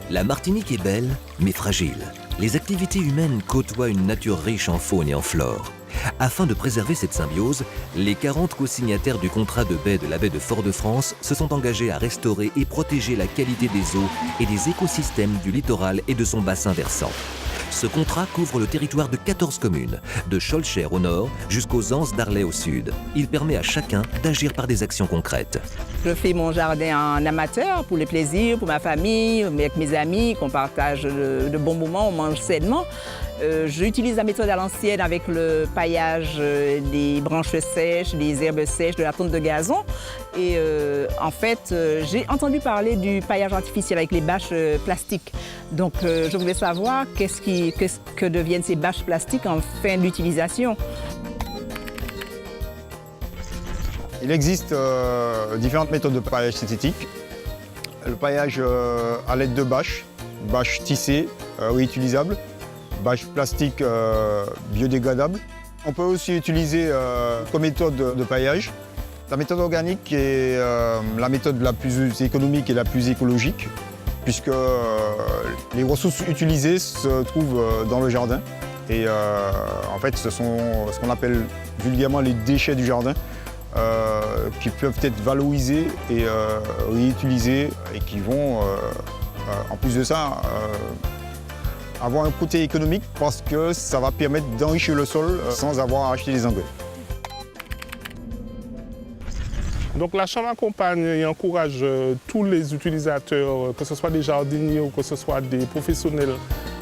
La Martinique est belle, mais fragile. Les activités humaines côtoient une nature riche en faune et en flore. Afin de préserver cette symbiose, les 40 co-signataires du contrat de baie de la baie de Fort-de-France se sont engagés à restaurer et protéger la qualité des eaux et des écosystèmes du littoral et de son bassin versant. Ce contrat couvre le territoire de 14 communes, de Schoelcher au nord jusqu'aux Anses d'Arlay au sud. Il permet à chacun d'agir par des actions concrètes. Je fais mon jardin en amateur pour le plaisir, pour ma famille, avec mes amis, qu'on partage de bons moments, on mange sainement. J'utilise la méthode à l'ancienne avec le paillage des branches sèches, des herbes sèches, de la tonte de gazon. Et en fait, j'ai entendu parler du paillage artificiel avec les bâches plastiques. Donc je voulais savoir qu'est-ce que deviennent ces bâches plastiques en fin d'utilisation. Il existe différentes méthodes de paillage synthétique. Le paillage à l'aide de bâches tissées, réutilisables, bâches plastiques biodégradables. On peut aussi utiliser comme méthode de paillage la méthode organique qui est la méthode la plus économique et la plus écologique, puisque les ressources utilisées se trouvent dans le jardin. Et en fait, ce sont ce qu'on appelle vulgairement les déchets du jardin, qui peuvent être valorisés et réutilisés et qui vont, en plus de ça, avoir un côté économique parce que ça va permettre d'enrichir le sol sans avoir à acheter des engrais. Donc la Chambre accompagne et encourage tous les utilisateurs, que ce soit des jardiniers ou que ce soit des professionnels,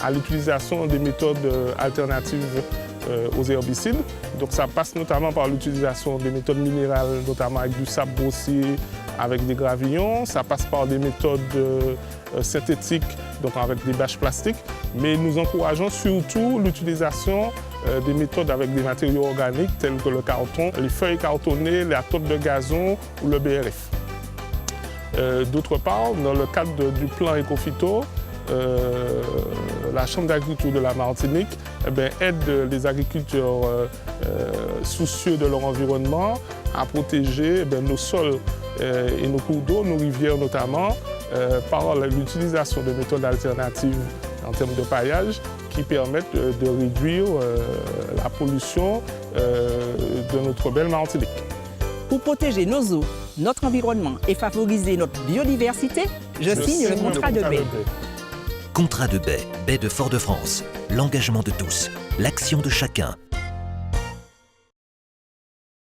à l'utilisation des méthodes alternatives aux herbicides. Donc ça passe notamment par l'utilisation des méthodes minérales, notamment avec du sable brossé, avec des gravillons. Ça passe par des méthodes synthétiques, donc avec des bâches plastiques. Mais nous encourageons surtout l'utilisation des méthodes avec des matériaux organiques tels que le carton, les feuilles cartonnées, la tonte de gazon ou le BRF. D'autre part, dans le cadre du plan Ecophyto, la Chambre d'agriculture de la Martinique aide les agriculteurs soucieux de leur environnement à protéger nos sols et nos cours d'eau, nos rivières notamment, par l'utilisation de méthodes alternatives en termes de paillage qui permettent de réduire la pollution de notre belle Martinique. Pour protéger nos eaux, notre environnement et favoriser notre biodiversité, je signe le contrat de baie. Contrat de baie, baie de Fort-de-France. L'engagement de tous, l'action de chacun